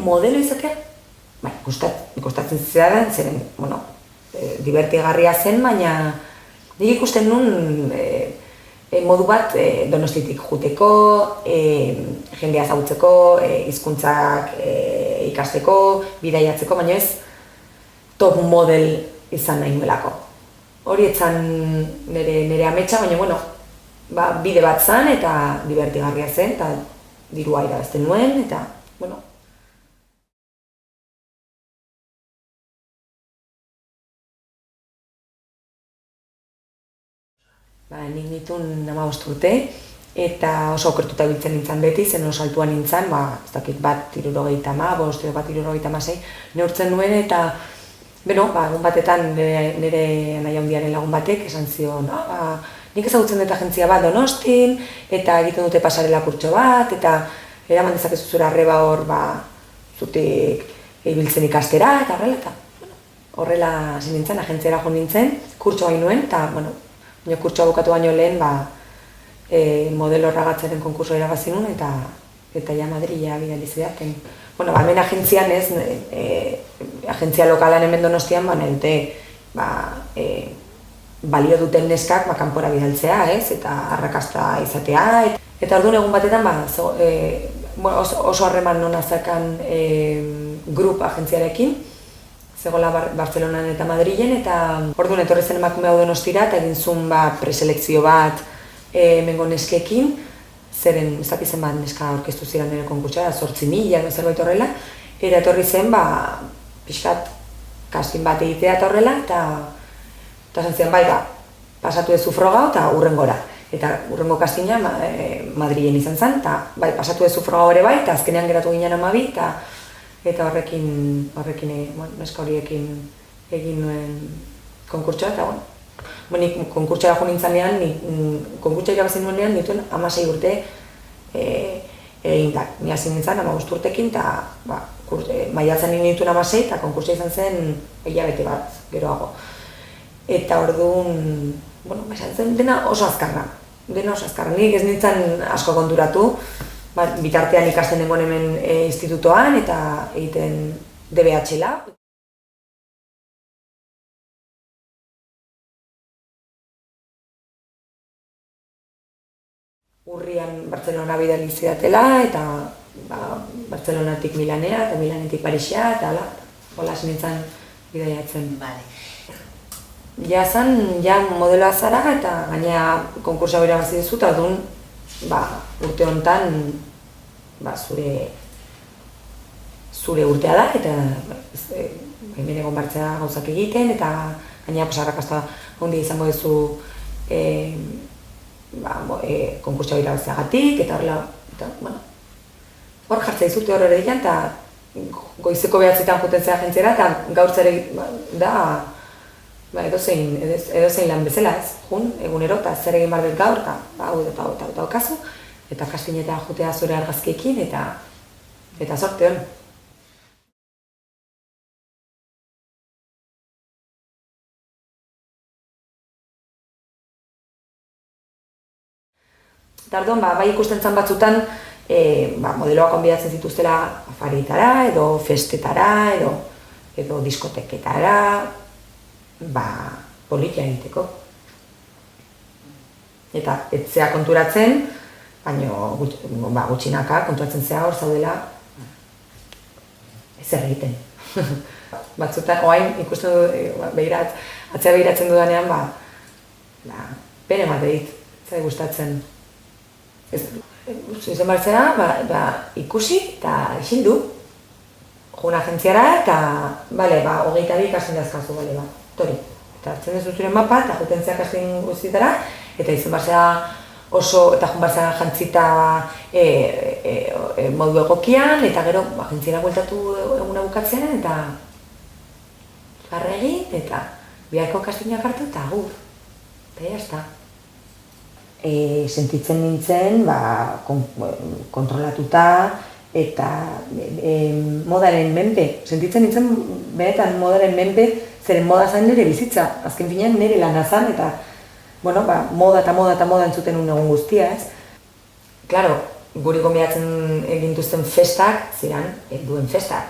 modelo izatea, bai, gustatzen zidan, zeren, bueno, divertigarria zen, baina nik ikusten nun modu bat Donostiatik joateko, jendea ezagutzeko, hizkuntzak ikasteko, bidaiatzeko, baina ez top model izan nahi nuelako. Hori etzan nire ametsa, baina, bueno, bide bat zen eta divertigarria zen, eta dirua irabazten nuen, eta, bueno. Nik nituen 15 urte, eta oso okertuta biltzen nintzen beti, zen oso altua nintzen, ez dakit bat 75 edo bat 76 neurtzen nuen, eta egun batetan nire anaia handiaren lagun batek esan zion, nik ezagutzen dut agentzia bat Donostin, eta egiten dute pasarela kurtso bat, eta eraman dezakezu zure arreba hor, zutik ibiltzen ikastera, eta horrela hasi nintzen, agentziara jo nintzen, kurtso hain nuen, eta, kurtsoa bukatu baino lehen, modelo ragatzaren konkurso irabazi nuen, eta ja Madrila bidali zidaten. Hemen agentzian ez, agentzia lokalan hemen Donostian, nahi dute, balio duten neskak kanpora bidaltzea, ez, eta arrakasta izatea. Eta orduan egun batetan, oso harreman nona zakan grup agentziarekin, zegoela Bartzelonan eta Madrilen, eta orduan etorri zen emakume hau Donostira, eta egin zuen preselekzio bat hemengo neskekin, zeren ez dakizen bat neska aurkeztu ziren nire konkurtsoa, 8.000 zerbait horrela, eta etorri zen pixkat casting bat egitea eta horrela, eta esan ziren pasatu ezu froga eta urrengora. Eta urrengo castinga Madrilen izan zen, eta pasatu ezu froga hori eta azkenean geratu ginen 12, eta horrekin, neska horiekin egin nuen konkurtsoa, eta nik konkurtsoa jo nintzanean, konkurtsoa irabazi nuenean nituen 16 urte egindak. Ni hasi nintzen 15 urtekin, eta maiatzen nituen 16, eta konkurtsoa izan zen hilabete bat geroago. Eta orduan, esan zen dena oso azkarra. Nik ez nintzen asko konturatu, bitartean ikasten dengoen hemen institutoan eta egiten DBH-la. Urrian Bartzelona bidali zidatela, eta Bartzelonatik Milanera, eta Milanetik Parisea, eta hola nintzen bidaiatzen. Ja modeloa zara, eta gainera konkursa irabazi duzu, eta orduan urte honetan zure urtea da, eta hemen egon bartzea gauzak egiten, eta gainera arrakasta handia izango duzu konkurtsoa irabaziagatik, eta hor jartzea izute hor ere dian, eta goizeko 9etan joten zera agentziara, eta gaur zer da edozein lan bezala ez, egunero, eta zer egin barbet gaur, eta okazu, eta kastinetan jotea zure argazkiekin, eta sorte hon. Eta orduan, bai ikusten zan batzutan, modeloak onbidatzen zituztela afarietara, edo festetara, edo diskoteketara, politia egiteko. Eta etzea konturatzen, baina gutxinaka konturatzen zea hor zaudela ezer egiten. Batzutan, oain ikusten du, atzea behiratzen dudanean, bere emate dit, zai gustatzen. Izen bartzera, ikusi eta isildu. Joan agentziara eta, 22 ikasten dazkazu, tori. Eta hartzen duzu zure mapa eta juten zea kastin guztietara, eta izen bartzera oso, eta joan bartzera jantzita modu egokian, eta gero agentziara bueltatu eguna bukatzean, eta garra egin, eta biharko kastinak hartu eta agur. Eta jazta. Sentitzen nintzen, kontrolatuta, eta modaren menpe. Sentitzen nintzen, benetan modaren menpe, zeren moda zen nire bizitza. Azken finean nire lana zen, eta moda entzuten un egun guztia, ez? Claro, guri gonbidatzen gintuzten festak, ziren, duen festak.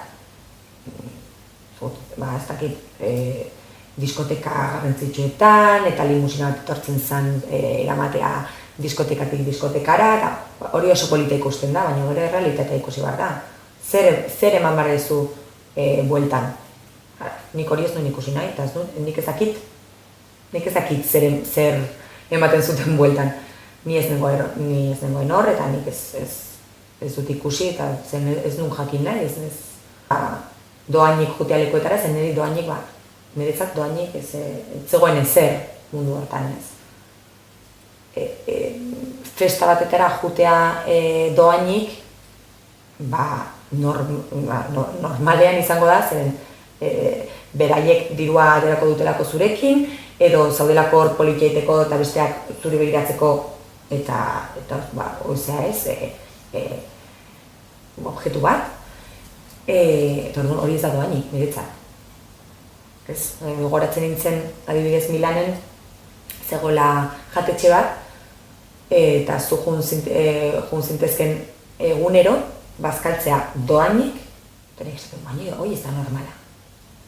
Ez dakit, diskoteka garrantzitsuetan, eta limusina bat etortzen zen eramatea diskotekatik diskotekara, eta hori oso polita ikusten da, baina gero errealitatea ikusi behar da. Zer eman behar duzu bueltan? Nik hori ez nuen ikusi nahi, eta nik ezakit zer ematen zuten bueltan. Ni ez nengoen hor, eta nik ez dut ikusi, eta ez nuen jakin nahi, doainik jutea lekuetara, zen niri doainik, niretzat doainik ez zegoen ezer mundu hortan ez. Festa batetara jutea doainik, normalean izango da, zeren beraiek dirua aterako dutelako zurekin, edo zaudelako hor politxeiteko eta besteak zuri begiratzeko, eta oizea ez, objektu bat, eta hori ez da doainik, niretzat. Gogoratzen nintzen, adibidez Milanen, zegoela jatetxe bat, eta zu jun zintezken egunero, bazkaltzea doainik, eta nik esaten, baina hori ez da normala.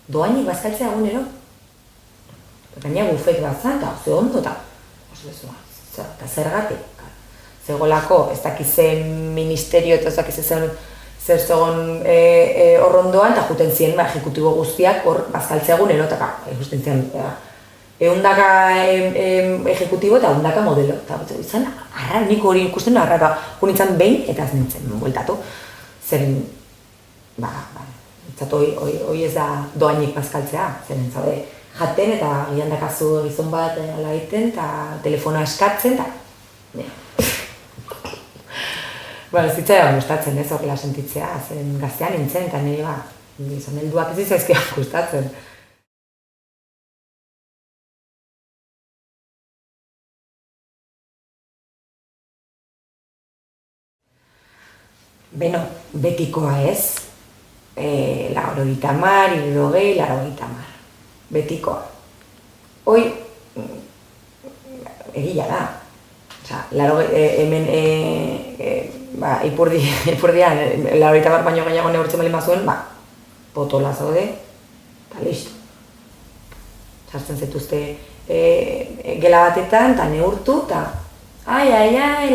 Doainik bazkaltzea egunero? Eta gaina bufet bat zan, eta ze ondo, eta zergatik. Zegoelako, ez dakizen ministerio eta ez dakizen zer zegoen horrondoan, eta juten ziren ejecutibo guztiak hor bazkaltzea egunero, eta ikusten ziren ehundaka ejecutibo eta ehundaka modelo. Eta izan, arra, nik hori ikusten arra, hori nintzen behin eta ez nintzen bueltatu. Zeren, hori ez da doainik bazkaltzea, zeren zaude jaten eta gian dakazu gizon bat ala egiten eta telefonoa eskatzen, eta zitzaidan gustatzen ez horrela sentitzea, zen gaztean nintzen eta nire gizon helduak ez izaizkian gustatzen. Beno, betikoa ez, 80, 60, 80. Betikoa. Hoi, egia da. Hemen ipurdian, 80 baino gehiago neurtzen bali mazuen, potola zaude, eta listo. Sartzen zetuzte gela batetan, eta neurtu, eta ai, 80.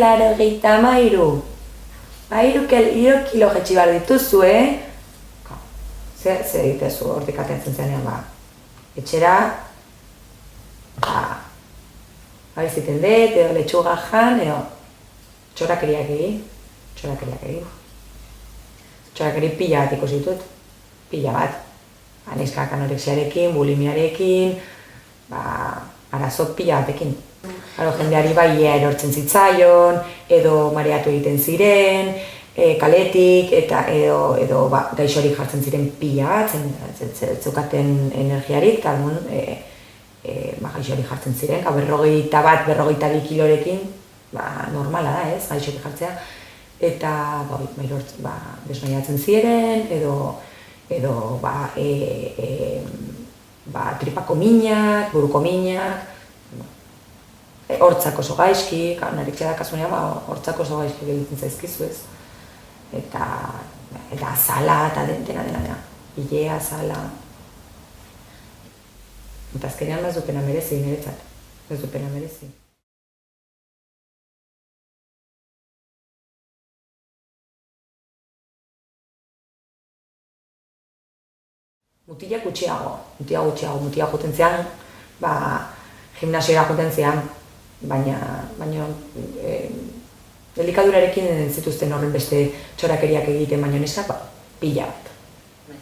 3 kilo jetxi behar dituzu, Zer egitezu hortik atentzen zenean, etxera, abiziten dut, edo letxuga jan, edo txorakeriak egin. Txorakeri pila bat ikusi ditut, pila bat. Neskak anorexiarekin, bulimiarekin, arazo pila batekin. Jendeari baia erortzen zitzaion, edo mareatu egiten ziren, kaletik, edo gaixorik jartzen ziren pila bat, zeukaten energiarik, eta gaixorik jartzen ziren, 41-42 kilorekin, normala da ez, gaixorik jartzea, eta desmaiatzen ziren, edo tripako minak, buruko minak, hortzak oso gaizki, narektzea dakasunean, hortzak oso gaizki gelditzen zaizkizu ez. Eta azala eta dena. Ilea, azala. Eta azkenean ez du pena merezi, niretzat. Ez du pena merezi. Mutila gutxiago, mutila juten zean, gimnasiora juten zean, baina delikadurarekin zituzten horren beste txorakeriak egiten, baina neskak pila bat.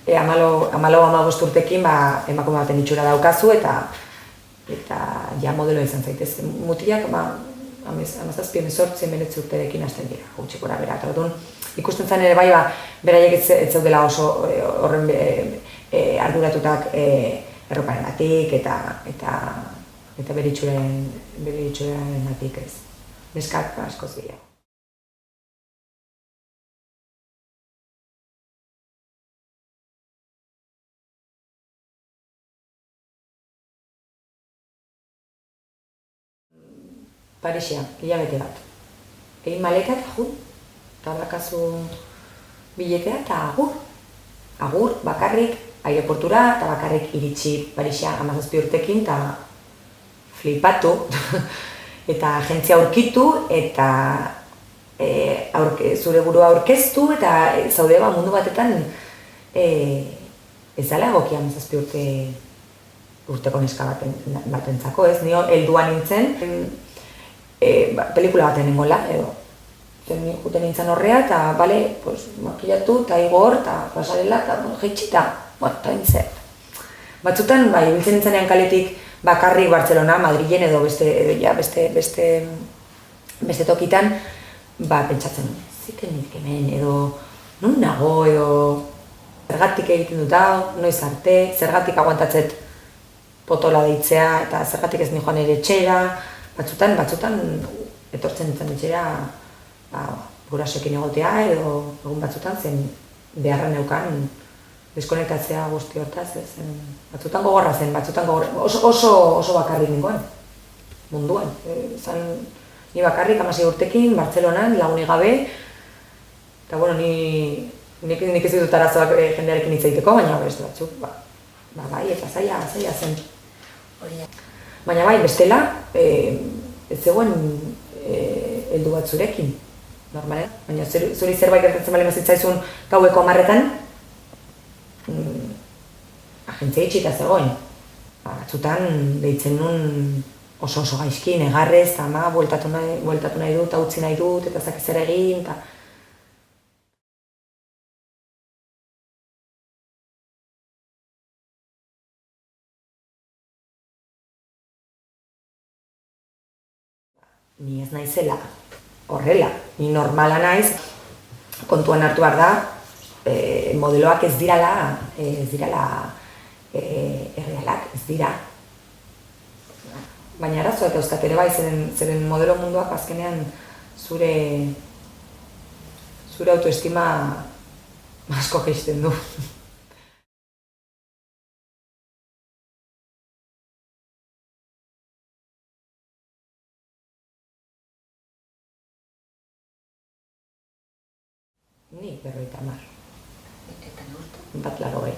14-15 urtekin emakume baten itxura daukazu eta ja modelo izan zaitez. Mutilak 17-18 urterekin hasten dira, gutxik gora bera. Ikusten zen ere beraiek ez zeudela oso horren arduratutak erroparengatik eta bere itxurarengatik ez. Neskak askoz gehiago. Parisia, hilabete bat. Egin maleta eta jun. eta bakazu biletea, eta agur, bakarrik, aireportura, eta bakarrik iritsi Parisa 17 urtekin, eta flipatu, eta agentzia aurkitu, eta zure burua aurkeztu, eta zaude mundu batetan ez dela egokia 17 urteko neska batentzako, ez? Nio heldua nintzen, pelikula baten nengoela, edo. Juten nintzen horrea, eta, bale, makillatu, eta igor, eta pasarela, eta jeitxita, eta nintzen. Batzutan, ibiltzen nintzenean kaletik bakarrik Bartzelona, Madrilen edo beste tokitan, pentsatzen, ziken nik hemen, edo nun nago, edo zergatik egiten dut hau, noiz arte, zergatik aguantatzet potola deitzea, eta zergatik ez nijoan ere etxera, batzutan etortzen nintzen etxera gurasoekin egotea, edo egun batzutan zen beharra neukan deskonektatzea guzti hortaz, batzutan gogorra zen, oso bakarrik ningoen, munduan. Ni bakarrik 16 urtekin, Bartzelonan, lagunik gabe, eta bueno, nik ez ditut arazoak jendearekin hitz egiteko, baina beste batzuk, bai, eta zaila zen. Baina bai, bestela, ez zegoen heldu bat zurekin, normalen. Baina zuri zerbait gertatzen bali mazitzaizun gaueko 10etan, agentzia itxita zegoen. Batzutan deitzen nun oso gaizki, negarrez, ama, bueltatu nahi dut, utzi nahi dut, eta zakiz ere egin, eta... Ni ez naizela horrela, ni normala naiz, kontuan hartu behar da, modeloak ez dirala errealak, ez dira. Baina arazoak dauzkat ere bai, zeren modelo munduak azkenean zure autoestima asko jaisten du. Ni 50. Eta neurtu? Bat laro bai.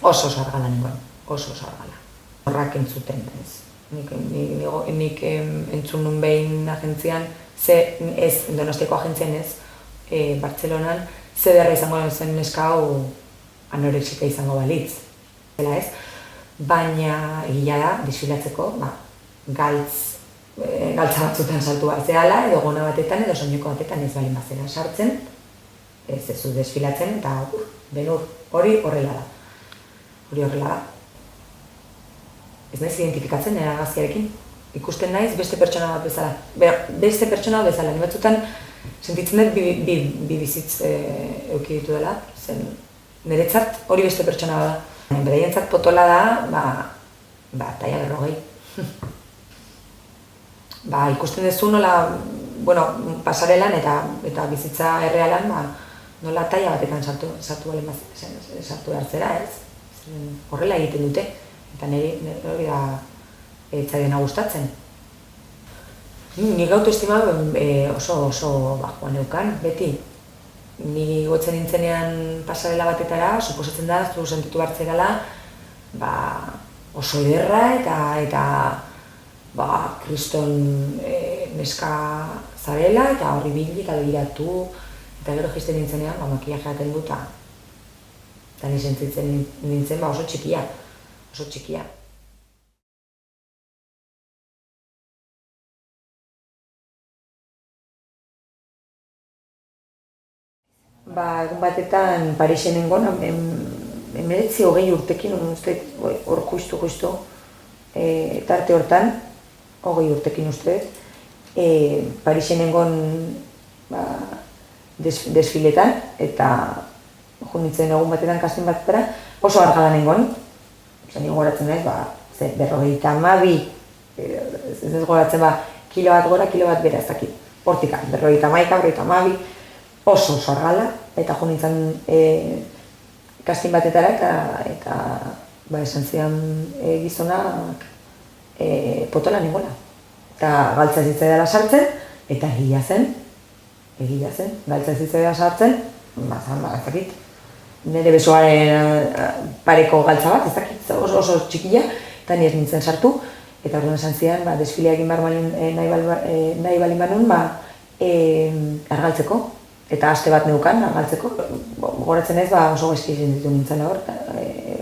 Oso argala nengoen, oso argala. Horrak entzuten, ez. Nik entzun nun behin agentzian, Donostiako agentzian ez, Bartzelonan, ze derra izango zen neska hau anorexika izango balitz. Zela ez? Baina egia da, desfilatzeko, galtza batzutan saltu bat zehala, edo gona batetan, edo soineko batetan ez balin bazera sartzen, ez zu desfilatzen, eta benur, hori horrela da. Ez naiz identifikatzen argazkiarekin. Ikusten naiz beste pertsona bat bezala. Ni batzutan sentitzen dut bi bizitz eduki ditu dela, zen niretzat hori beste pertsona da. Beraientzat potola da, taia 40. Ikusten duzu nola, pasarelan eta bizitza errealan, nola taia batetan sartu behar zera, ez? Horrela egiten dute. Eta nire hori da etzaidena gustatzen. Nik autoestima oso bajoa neukan, beti. Ni gotzen nintzenean pasarela batetara, suposatzen da, zu sentitu hartzerala, oso ederra eta kriston neska zarela, eta horri bilik eta begiratu, eta gero jisten nintzenean, makillaje jaten dut, eta ni sentitzen nintzen oso txikia. Egun batetan Parisen nengoen, 19-20 urtekin, uste, hor justu, tarte hortan, 20 urtekin uste, Parisen nengoen desfiletan, eta junitzen egun batetan kastin batetara, oso argala nengoen. Ni goratzen naiz, 52, ez goratzen kilo bat gora, kilo bat bera ez dakit. Hortika, 51, 52, oso argala, eta jo nintzen kastin batetara eta esan zidan gizonak potola nengoela. Eta galtza zitzaidala sartzen, eta egia zen, egia zen, galtzen zitzaidan sartzen, ez dakit, nire besoaren pareko galtza bat, ez dakit, oso txikia, eta ni ez nintzen sartu, eta orduan esan zidan, desfilea egin nahi balin banun, argaltzeko, eta aste bat neukan argaltzeko. Goratzen ez, oso gaizki sentitu nintzen hor,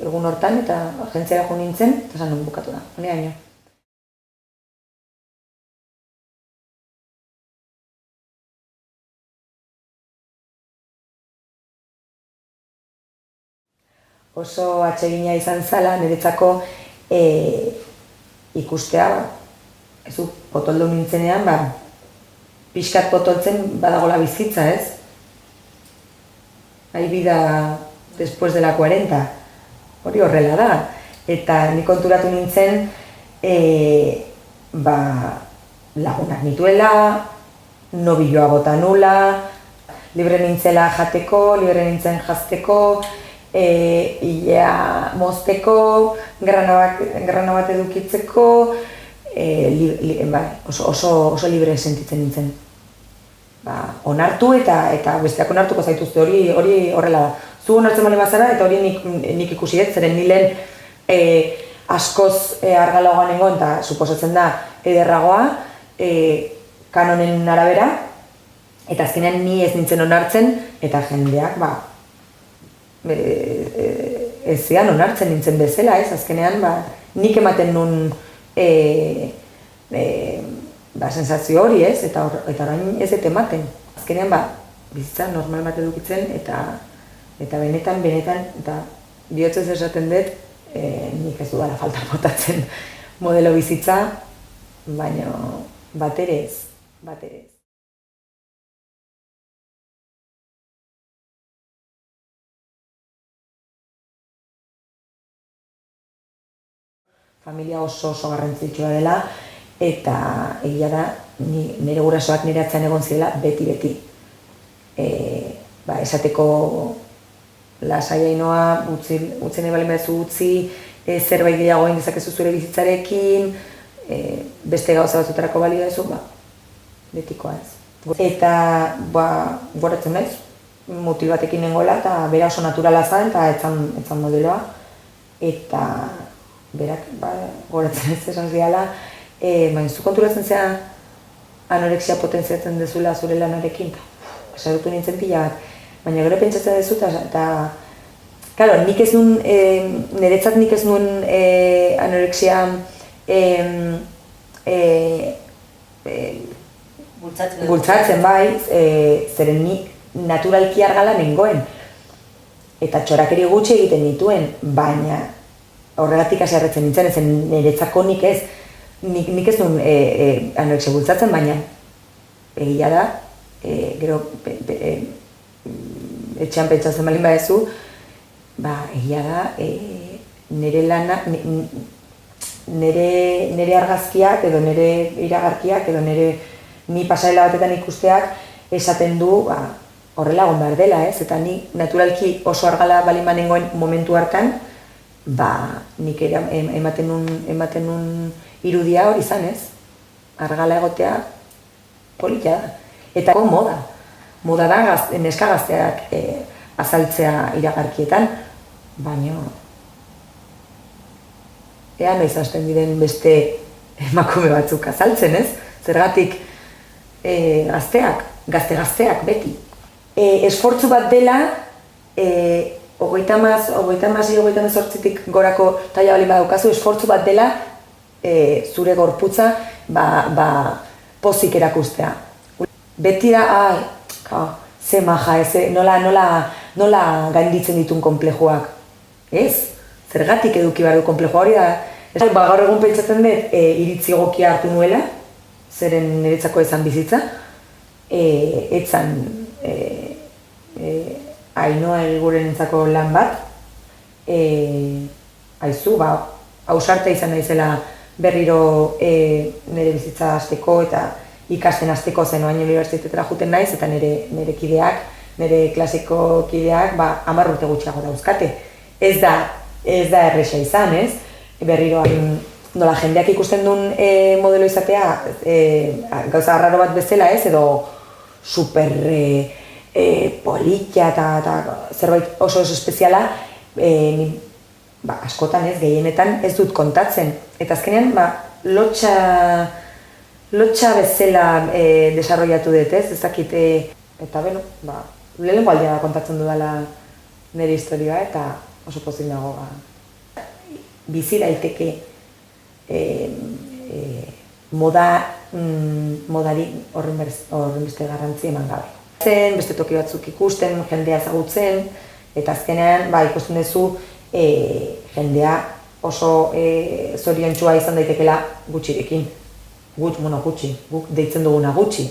egun hortan, eta agentziara jo nintzen, eta esan nun bukatu da, honeaino. Oso atsegina izan zala niretzako ikustea, potoldu nintzenean, pixkat potoltzen badagola bizitza, ez? Hay vida después de la 40, hori horrela da. Eta nik konturatu nintzen, lagunak nituela, nobilloa bota nula, libre nintzela jateko, libre nintzen jazteko, ilea mozteko, grana bat edukitzeko, oso libre sentitzen nintzen. Onartu eta besteak onartuko zaituzte, hori horrela da. Zu onartzen bali bazara eta hori nik ikusi dut, zeren ni lehen askoz argalagoan nengoen, eta suposatzen da ederragoa, kanonen arabera, eta azkenean ni ez nintzen onartzen, eta jendeak, ez zian onartzen nintzen bezala, ez? Azkenean, nik ematen nun sensazio hori, ez? Eta orain ez dut ematen. Azkenean, bizitza normal bat edukitzen, eta benetan, eta bihotzez esaten dut, nik ez dudala falta botatzen modelo bizitza, baina bat ere ez. Familia oso garrantzitsua dela, eta egia da, nire gurasoak nire atzean egon zirela beti. Esateko lasai Ainoa, utzi nahi balin baduzu utzi, zerbait gehiago egin dezakezu zure bizitzarekin, beste gauza batzutarako balio dezu, betikoa ez. Eta, goratzen naiz, mutil batekin nengoela, eta bera oso naturala zen, eta etzan modeloa, eta berak, goratzen ez esan ziala, zu konturatzen zea anorexia potentziatzen dezula zure lanarekin, sarutu nintzen pila bat, baina gero pentsatzen dezu, eta, claro, nik ez nuen, niretzat nik ez nuen anorexia bultzatzen zeren ni naturalki argala nengoen, eta txorakeri gutxi egiten dituen, baina horregatik haserretzen nintzen, ez niretzako nik ez nuen anorexia bultzatzen, baina egia da, gero etxean pentsatzen balin badezu, egia da, nire argazkiak edo nire iragarkiak edo nire ni pasarela batetan ikusteak esaten du horrela egon behar dela, ez? Eta ni naturalki oso argala balin banengoen momentu hartan, nik ematen nun irudia hori izan, ez? Argala egotea polita da. Eta moda da neska gazteak azaltzea iragarkietan, baina ea noiz hasten diren beste emakume batzuk azaltzen, ez? Zergatik gazteak beti. Esfortzu bat dela, 36-38tik gorako taila balin badaukazu, esfortzu bat dela zure gorputza pozik erakustea. Beti da, ze maja, nola gainditzen ditun konplejuak. Ez, zergatik eduki behar du konplejua hori da. Gaur egun pentsatzen dut iritzi egokia hartu nuela, zeren niretzako ezan bizitza, etzan Ainoa helburuentzako lan bat, aizu, ausarta izan naizela berriro nire bizitza hasteko eta ikasten hasteko zen oain unibertsitetara joeten naiz, eta nire kideak, nire klasiko kideak, 10 urte gutxiago dauzkate. Ez da erresa izan, ez? Berriro nola jendeak ikusten duen modelo izatea, gauza arraro bat bezala, ez? Edo super politia eta zerbait oso espeziala, askotan ez, gehienetan ez dut kontatzen. Eta azkenean, lotxa bezala desarrollatu dut, ez dakit, eta beno, lehenengo aldea kontatzen dudala nire historioa eta oso pozik nago. Bizi daiteke modari horren beste garrantzi eman gabe. Beste toki batzuk ikusten, jendea ezagutzen, eta azkenean ikusten duzu jendea oso zoriontsua izan daitekela gutxirekin. Gutxi, guk deitzen duguna gutxi.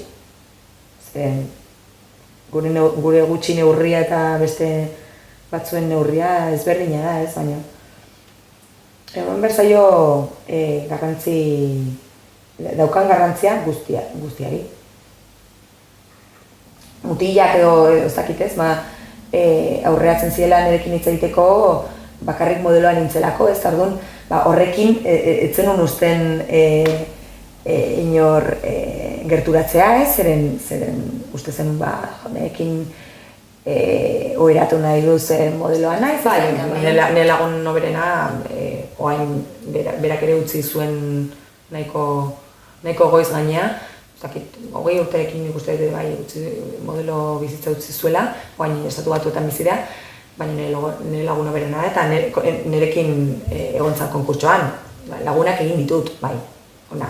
Gure gutxi neurria eta beste batzuen neurria ezberdina da, ez baina. Eman berzaio daukan garrantzia guztiari. Mutilak edo ez dakit ez, aurreatzen zirela nirekin hitz egiteko bakarrik modeloan nintzelako, ez orduan horrekin etzen usten inor gerturatzea, ez, zeren uste zen nerekin oheratu nahi duzen modeloa naiz. Nire lagun noberena, oain berak ere utzi zuen nahiko goiz gainea. Hogei urterekin nik uste modelo bizitza utzi zuela, oain estatu batuetan bizi da, baina nire lagun noberena eta nirekin egon zan konkurtsoan. Lagunak egin ditut, bai, ona.